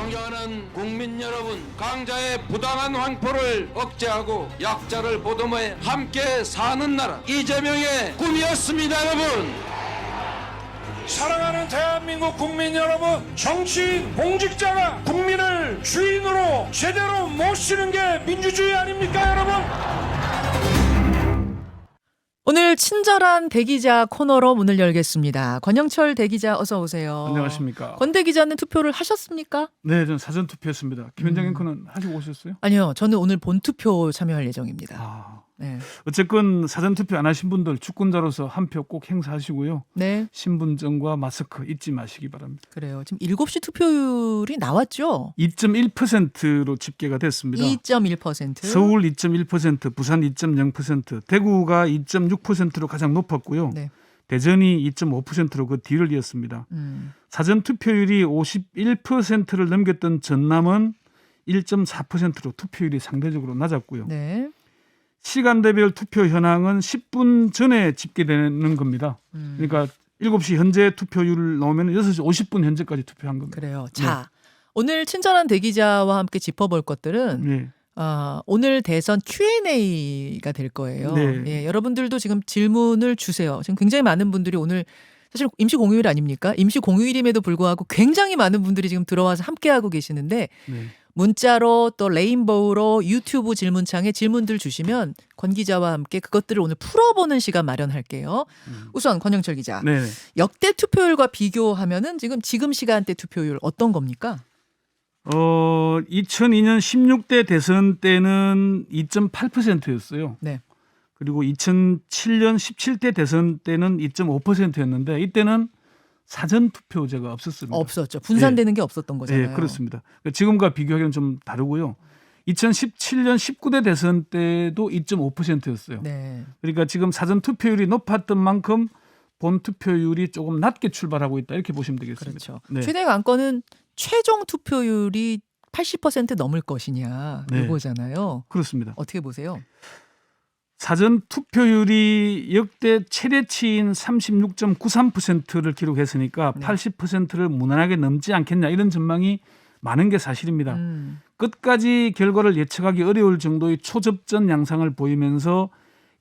존경하는 국민 여러분, 강자의 부당한 황포를 억제하고 약자를 보듬어 함께 사는 나라 이재명의 꿈이었습니다. 여러분, 사랑하는 대한민국 국민 여러분, 정치인, 공직자가 국민을 주인으로 제대로 모시는 게 민주주의 아닙니까, 여러분? 오늘 친절한 대기자 코너로 문을 열겠습니다. 권영철 대기자 어서 오세요. 안녕하십니까. 권 대기자는 투표를 하셨습니까? 네, 저는 사전 투표했습니다. 김현정 앵커는 하시고 오셨어요? 아니요. 저는 오늘 본투표 참여할 예정입니다. 아, 네. 어쨌건 사전 투표 안 하신 분들 주권자로서 한 표 꼭 행사하시고요. 네. 신분증과 마스크 잊지 마시기 바랍니다. 그래요. 지금 7시 투표율이 나왔죠? 2.1%로 집계가 됐습니다. 2.1%. 서울 2.1%, 부산 2.0%, 대구가 2.6%로 가장 높았고요. 네. 대전이 2.5%로 그 뒤를 이었습니다. 사전 투표율이 51%를 넘겼던 전남은 1.4%로 투표율이 상대적으로 낮았고요. 네. 시간대별 투표 현황은 10분 전에 집계되는 겁니다. 그러니까 7시 현재 투표율을 넣으면 6시 50분 현재까지 투표한 겁니다. 그래요. 자, 오늘 친절한 대기자와 함께 짚어볼 것들은 네. 오늘 대선 Q&A가 될 거예요. 네. 예, 여러분들도 지금 질문을 주세요. 지금 굉장히 많은 분들이 오늘 사실 임시 공휴일 아닙니까? 임시 공휴일임에도 불구하고 굉장히 많은 분들이 지금 들어와서 함께하고 계시는데 네. 문자로 또 레인보우로 유튜브 질문창에 질문들 주시면 권 기자와 함께 그것들을 오늘 풀어보는 시간 마련할게요. 우선 권영철 기자. 네. 역대 투표율과 비교하면은 지금 시간대 투표율 어떤 겁니까? 2002년 16대 대선 때는 2.8%였어요. 네. 그리고 2007년 17대 대선 때는 2.5%였는데 이때는 사전 투표제가 없었습니다. 없었죠. 분산되는 게 없었던 거잖아요. 네, 그렇습니다. 지금과 비교하기는 좀 다르고요. 2017년 19대 대선 때도 2.5%였어요. 네. 그러니까 지금 사전 투표율이 높았던 만큼 본 투표율이 조금 낮게 출발하고 있다 이렇게 보시면 되겠습니다. 그렇죠. 네. 최대 관건은 최종 투표율이 80% 넘을 것이냐 네. 이거잖아요. 그렇습니다. 어떻게 보세요? 사전 투표율이 역대 최대치인 36.93%를 기록했으니까 네. 80%를 무난하게 넘지 않겠냐 이런 전망이 많은 게 사실입니다. 끝까지 결과를 예측하기 어려울 정도의 초접전 양상을 보이면서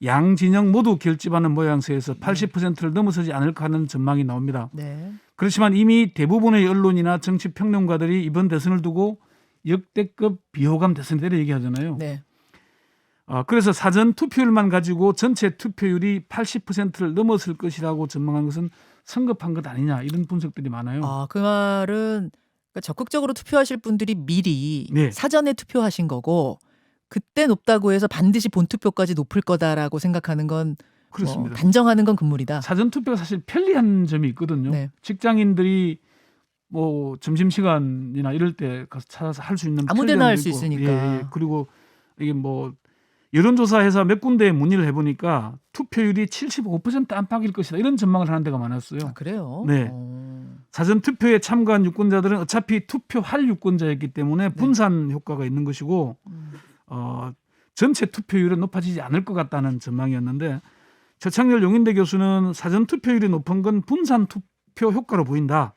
양 진영 모두 결집하는 모양새에서 80%를 넘어서지 않을까 하는 전망이 나옵니다. 네. 그렇지만 이미 대부분의 언론이나 정치 평론가들이 이번 대선을 두고 역대급 비호감 대선이라 얘기하잖아요. 네. 그래서 사전 투표율만 가지고 전체 투표율이 80%를 넘었을 것이라고 전망한 것은 성급한 것 아니냐 이런 분석들이 많아요. 그 말은 그러니까 적극적으로 투표하실 분들이 미리 네. 사전에 투표하신 거고 그때 높다고 해서 반드시 본투표까지 높을 거다라고 생각하는 건 그렇습니다. 단정하는 건 금물이다. 사전 투표가 사실 편리한 점이 있거든요. 네. 직장인들이 뭐 점심시간이나 이럴 때 가서 찾아서 할 수 있는 아무데나 할 수 편리함도 있고, 있으니까. 예. 그리고 이게 뭐 여론조사에서 몇 군데에 문의를 해보니까 투표율이 75% 안팎일 것이다 이런 전망을 하는 데가 많았어요. 그래요? 네. 사전 투표에 참가한 유권자들은 어차피 투표할 유권자였기 때문에 분산 효과가 있는 것이고 전체 투표율은 높아지지 않을 것 같다는 전망이었는데 최창렬 용인대 교수는 사전 투표율이 높은 건 분산 투표 효과로 보인다.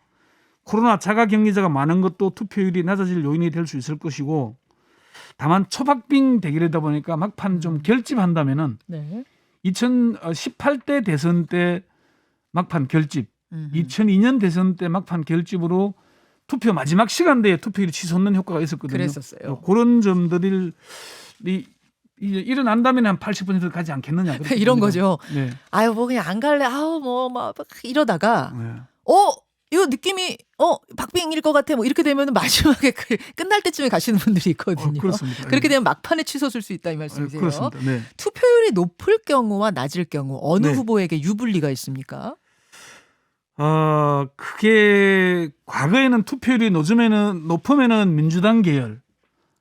코로나 자가격리자가 많은 것도 투표율이 낮아질 요인이 될 수 있을 것이고 다만 초박빙 대결이다 보니까 막판 좀 결집한다면은 네. 2018대 대선 때 막판 결집, 2002년 대선 때 막판 결집으로 투표 마지막 시간대에 투표율이 치솟는 효과가 있었거든요. 그랬었어요. 그런 점들이 일어난다면 한 80% 가지 않겠느냐. 그렇게 이런 봅니다. 거죠. 네. 아유 뭐 그냥 안 갈래. 아우 뭐 막 이러다가 네. 이거 느낌이 박빙일 것 같아. 뭐 이렇게 되면 마지막에 끝날 때쯤에 가시는 분들이 있거든요. 그렇습니다. 그렇게 네. 되면 막판에 치솟을 수 있다 이 말씀이세요. 그렇습니다. 네. 투표율이 높을 경우와 낮을 경우 어느 네. 후보에게 유불리가 있습니까? 그게 과거에는 투표율이 높으면은 민주당 계열,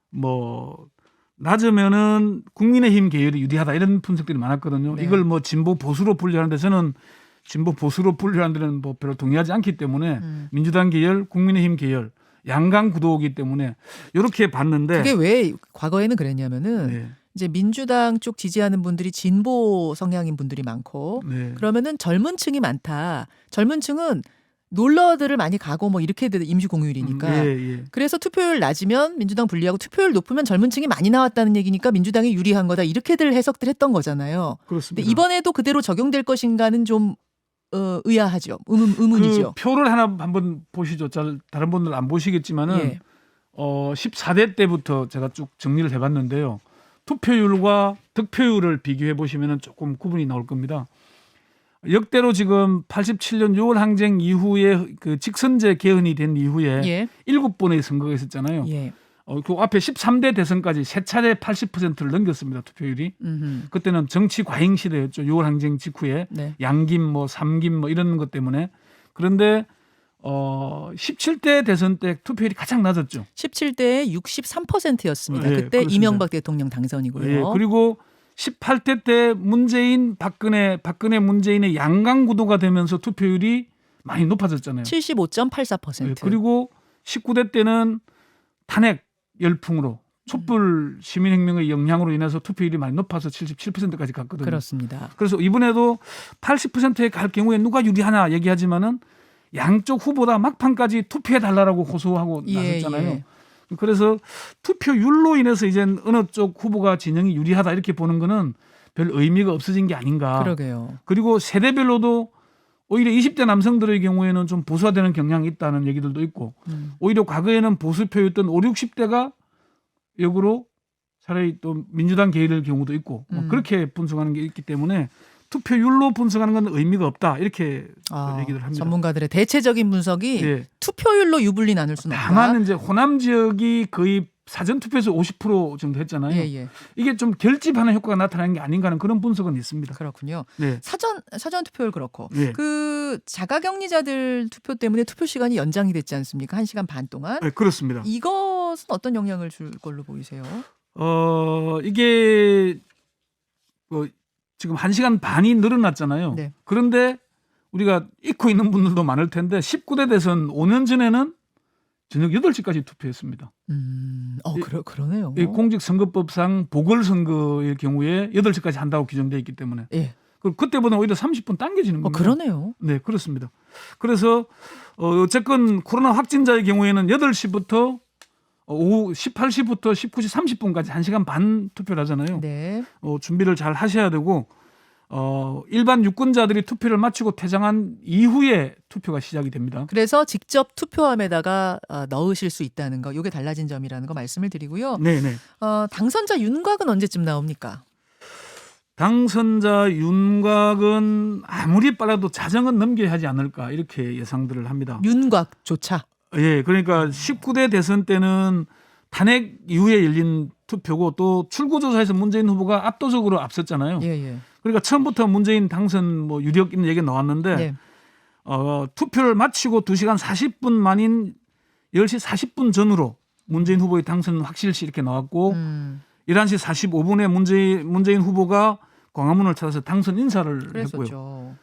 뭐 낮으면은 국민의힘 계열이 유리하다 이런 분석들이 많았거든요. 네. 이걸 뭐 진보 보수로 분류하는데 저는 진보 보수로 분류하는 데는 뭐 별로 동의하지 않기 때문에 민주당 계열, 국민의힘 계열 양강 구도이기 때문에 이렇게 봤는데 그게 왜 과거에는 그랬냐면은 네. 이제 민주당 쪽 지지하는 분들이 진보 성향인 분들이 많고 네. 그러면은 젊은 층이 많다. 젊은 층은 놀러들을 많이 가고 뭐 이렇게 돼 임시 공휴일이니까. 예. 그래서 투표율 낮으면 민주당 불리하고 투표율 높으면 젊은 층이 많이 나왔다는 얘기니까 민주당이 유리한 거다. 이렇게들 해석들 했던 거잖아요. 근데 그렇습니다. 이번에도 그대로 적용될 것인가는 좀 의아하죠. 의문이죠. 그 표를 하나 한번 보시죠. 잘 다른 분들 안 보시겠지만은 예. 14대 때부터 제가 쭉 정리를 해봤는데요. 투표율과 득표율을 비교해 보시면은 조금 구분이 나올 겁니다. 역대로 지금 87년 6월 항쟁 이후에 그 직선제 개헌이 된 이후에 예. 7번의 선거가 있었잖아요. 예. 그 앞에 13대 대선까지 세 차례 80%를 넘겼습니다. 투표율이. 그때는 정치 과잉 시대였죠. 6월 항쟁 직후에 네. 양김 뭐 삼김 뭐 이런 것 때문에. 그런데 17대 대선 때 투표율이 가장 낮았죠. 17대에 63%였습니다. 예, 그때 그렇습니다. 이명박 대통령 당선이고요. 예, 그리고 18대 때 문재인 박근혜 문재인의 양강 구도가 되면서 투표율이 많이 높아졌잖아요. 75.84%. 예, 그리고 19대 때는 탄핵 열풍으로 촛불 시민혁명의 영향으로 인해서 투표율이 많이 높아서 77%까지 갔거든요. 그렇습니다. 그래서 이번에도 80%에 갈 경우에 누가 유리하나 얘기하지만은 양쪽 후보다 막판까지 투표해 달라라고 호소하고 나섰잖아요. 예. 그래서 투표율로 인해서 이제 어느 쪽 후보가 진영이 유리하다 이렇게 보는 거는 별 의미가 없어진 게 아닌가. 그러게요. 그리고 세대별로도 오히려 20대 남성들의 경우에는 좀 보수화되는 경향이 있다는 얘기들도 있고 오히려 과거에는 보수표였던 5, 60대가 역으로 차라리 또 민주당 계열의 경우도 있고 뭐 그렇게 분석하는 게 있기 때문에 투표율로 분석하는 건 의미가 없다 이렇게 얘기를 합니다. 전문가들의 대체적인 분석이 예. 투표율로 유불리 나눌 수는 없다. 다만 이제 호남 지역이 거의 사전 투표에서 50% 정도 했잖아요. 예. 이게 좀 결집하는 효과가 나타나는 게 아닌가 하는 그런 분석은 있습니다. 그렇군요. 네. 사전 투표율 그렇고 예. 그 자가격리자들 투표 때문에 투표 시간이 연장이 됐지 않습니까? 1시간 반 동안. 네, 그렇습니다. 이것은 어떤 영향을 줄 걸로 보이세요? 이게 지금 1시간 반이 늘어났잖아요. 네. 그런데 우리가 잊고 있는 분들도 많을 텐데 19대 대선 5년 전에는 저녁 8시까지 투표했습니다. 그러네요. 이 공직선거법상 보궐선거의 경우에 8시까지 한다고 규정되어 있기 때문에 예. 그때보다 오히려 30분 당겨지는 겁니다. 그러네요. 네, 그렇습니다. 그래서 어쨌건 코로나 확진자의 경우에는 8시부터 오후 18시부터 19시 30분까지 1시간 반 투표를 하잖아요. 네. 준비를 잘 하셔야 되고 일반 유권자들이 투표를 마치고 퇴장한 이후에 투표가 시작이 됩니다. 그래서 직접 투표함에다가 넣으실 수 있다는 거, 이게 달라진 점이라는 거 말씀을 드리고요. 네. 당선자 윤곽은 언제쯤 나옵니까? 당선자 윤곽은 아무리 빨라도 자정은 넘겨야 하지 않을까 이렇게 예상들을 합니다. 윤곽조차. 예, 그러니까 19대 대선 때는 탄핵 이후에 열린 투표고 또 출구조사에서 문재인 후보가 압도적으로 앞섰잖아요. 예. 그러니까 처음부터 문재인 당선 뭐 유력 있는 얘기가 나왔는데 네. 투표를 마치고 2시간 40분 만인 10시 40분 전으로 문재인 후보의 당선 확실시 이렇게 나왔고 11시 45분에 문재인 후보가 광화문을 찾아서 당선 인사를 했고요. 그랬었죠.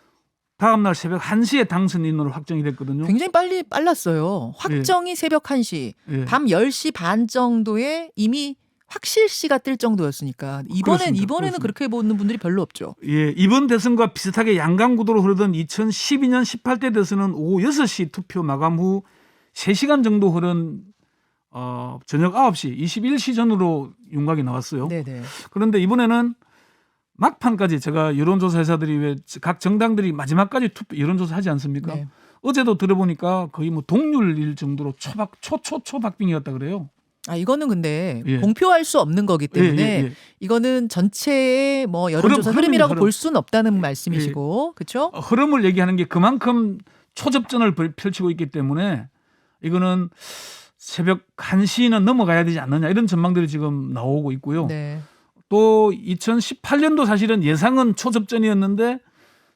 다음 날 새벽 1시에 당선인으로 확정이 됐거든요. 굉장히 빨랐어요. 확정이 새벽 1시, 예. 밤 10시 반 정도에 이미 확실시가 뜰 정도였으니까 이번에는 그렇습니다. 그렇게 보는 분들이 별로 없죠. 예, 이번 대선과 비슷하게 양강구도로 흐르던 2012년 18대 대선은 오후 6시 투표 마감 후 3시간 정도 흐른 저녁 9시 21시 전으로 윤곽이 나왔어요. 네네. 그런데 이번에는 막판까지 제가 여론조사 회사들이 왜 각 정당들이 마지막까지 투표 여론조사 하지 않습니까? 네. 어제도 들어보니까 거의 뭐 동률일 정도로 초박빙이었다 그래요. 이거는 근데 예. 공표할 수 없는 거기 때문에 예. 이거는 전체의 뭐 여론조사 흐름이라고 흐름. 볼 수는 없다는 말씀이시고, 그렇죠? 흐름을 얘기하는 게 그만큼 초접전을 펼치고 있기 때문에 이거는 새벽 1시는 넘어가야 되지 않느냐 이런 전망들이 지금 나오고 있고요. 네. 또 2018년도 사실은 예상은 초접전이었는데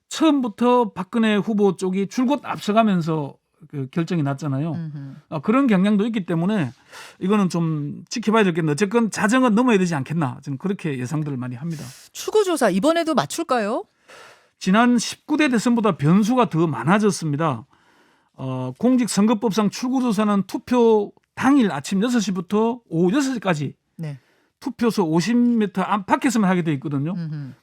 처음부터 박근혜 후보 쪽이 줄곧 앞서가면서 그 결정이 났잖아요. 그런 경향도 있기 때문에 이거는 좀 지켜봐야 되겠는데 어쨌건 자정은 넘어야 되지 않겠나 저는 그렇게 예상들을 많이 합니다. 추구조사 이번에도 맞출까요? 지난 19대 대선보다 변수가 더 많아졌습니다. 공직선거법상 출구조사는 투표 당일 아침 6시부터 오후 6시까지 네. 투표소 50m 안팎에서만 하게 돼 있거든요.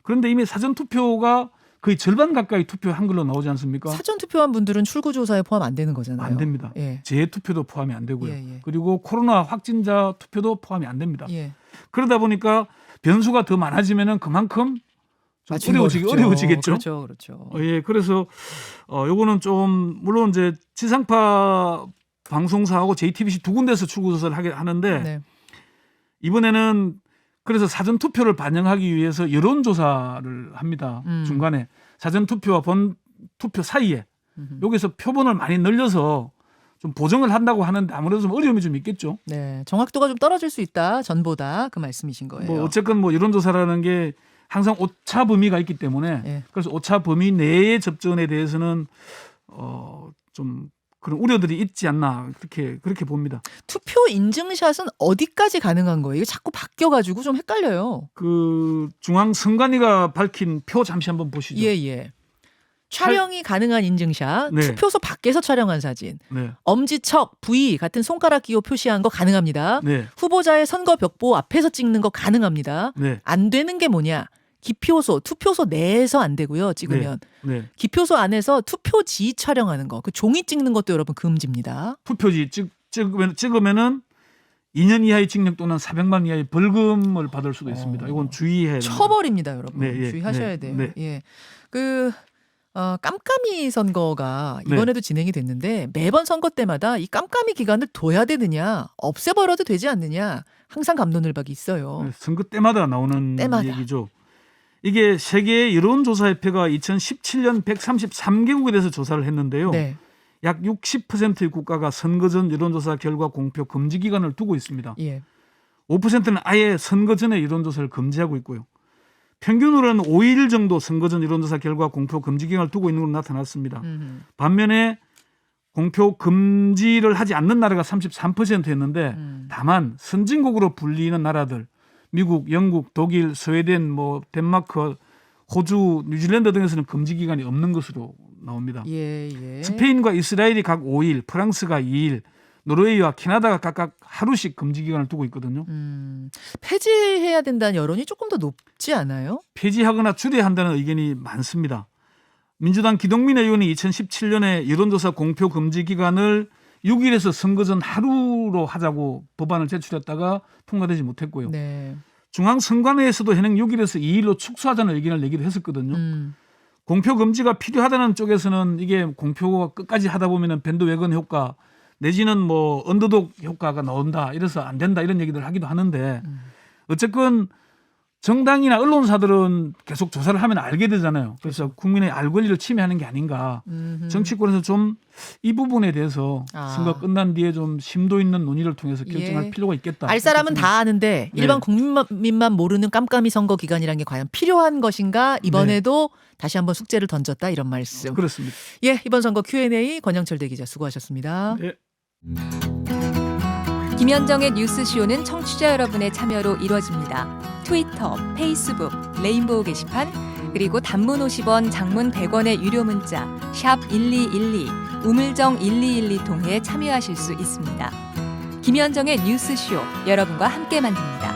그런데 이미 사전투표가 거의 절반 가까이 투표한 걸로 나오지 않습니까? 사전 투표한 분들은 출구조사에 포함 안 되는 거잖아요. 안 됩니다. 예. 재투표도 포함이 안 되고요. 예. 그리고 코로나 확진자 투표도 포함이 안 됩니다. 예. 그러다 보니까 변수가 더 많아지면은 그만큼 좀 어려워지겠죠. 그렇죠. 예, 그래서 요거는 좀 물론 이제 지상파 방송사하고 JTBC 두 군데서 출구조사를 하는데 네. 이번에는 그래서 사전 투표를 반영하기 위해서 여론조사를 합니다. 중간에 사전 투표와 본 투표 사이에 여기서 표본을 많이 늘려서 좀 보정을 한다고 하는데 아무래도 좀 어려움이 좀 있겠죠. 네, 정확도가 좀 떨어질 수 있다. 전보다 그 말씀이신 거예요. 뭐 어쨌건 뭐 여론조사라는 게 항상 오차 범위가 있기 때문에 예. 그래서 오차 범위 내의 접전에 대해서는 좀 그런 우려들이 있지 않나 그렇게 봅니다. 투표 인증샷은 어디까지 가능한 거예요? 이게 자꾸 바뀌어가지고 좀 헷갈려요. 그 중앙선관위가 밝힌 표 잠시 한번 보시죠. 예. 촬영이 가능한 인증샷, 네. 투표소 밖에서 촬영한 사진, 네, 엄지척, V 같은 손가락 기호 표시한 거 가능합니다. 네, 후보자의 선거 벽보 앞에서 찍는 거 가능합니다. 네, 안 되는 게 뭐냐? 기표소, 투표소 내에서 안 되고요. 찍으면 네. 기표소 안에서 투표지 촬영하는 거, 그 종이 찍는 것도 여러분 금지입니다. 투표지 찍으면은 2년 이하의 징역 또는 400만 원 이하의 벌금을 받을 수도 있습니다. 이건 주의해야 됩니다. 처벌입니다, 여러분. 네, 예, 주의하셔야 네, 돼요. 네. 예. 깜깜이 선거가 네. 이번에도 진행이 됐는데 매번 선거 때마다 이 깜깜이 기간을 둬야 되느냐, 없애버려도 되지 않느냐 항상 갑론을박이 있어요. 네, 선거 때마다 나오는 때마다. 얘기죠. 이게 세계 여론조사협회가 2017년 133개국에 대해서 조사를 했는데요. 네. 약 60%의 국가가 선거 전 여론조사 결과 공표 금지 기간을 두고 있습니다. 예. 5%는 아예 선거 전에 여론조사를 금지하고 있고요. 평균으로는 5일 정도 선거 전 여론조사 결과 공표 금지 기간을 두고 있는 걸로 나타났습니다. 반면에 공표 금지를 하지 않는 나라가 33%였는데 다만 선진국으로 불리는 나라들 미국, 영국, 독일, 스웨덴, 뭐 덴마크, 호주, 뉴질랜드 등에서는 금지 기간이 없는 것으로 나옵니다. 예. 스페인과 이스라엘이 각 5일, 프랑스가 2일, 노르웨이와 캐나다가 각각 하루씩 금지 기간을 두고 있거든요. 폐지해야 된다는 여론이 조금 더 높지 않아요? 폐지하거나 줄여야 한다는 의견이 많습니다. 민주당 기동민 의원이 2017년에 여론조사 공표 금지 기간을 6일에서 선거 전 하루로 하자고 법안을 제출했다가 통과되지 못했고요. 네. 중앙선관위에서도 현행 6일에서 2일로 축소하자는 의견을 내기도 했었거든요. 공표 금지가 필요하다는 쪽에서는 이게 공표가 끝까지 하다 보면은 밴드 웨건 효과 내지는 뭐 언더독 효과가 나온다 이래서 안 된다 이런 얘기들 하기도 하는데 어쨌건 정당이나 언론사들은 계속 조사를 하면 알게 되잖아요. 그래서 국민의 알 권리를 침해하는 게 아닌가. 정치권에서 좀 이 부분에 대해서 선거 끝난 뒤에 좀 심도 있는 논의를 통해서 결정할 필요가 있겠다. 알 사람은 다 아는데 네. 일반 국민만 모르는 깜깜이 선거 기간이라는 게 과연 필요한 것인가? 이번에도 다시 한번 숙제를 던졌다 이런 말씀. 그렇습니다. 예, 이번 선거 Q&A 권영철 대기자 수고하셨습니다. 네. 김현정의 뉴스쇼는 청취자 여러분의 참여로 이루어집니다. 트위터, 페이스북, 레인보우 게시판, 그리고 단문 50원, 장문 100원의 유료 문자 샵 1212, 우물정 1212 통해 참여하실 수 있습니다. 김현정의 뉴스쇼, 여러분과 함께 만듭니다.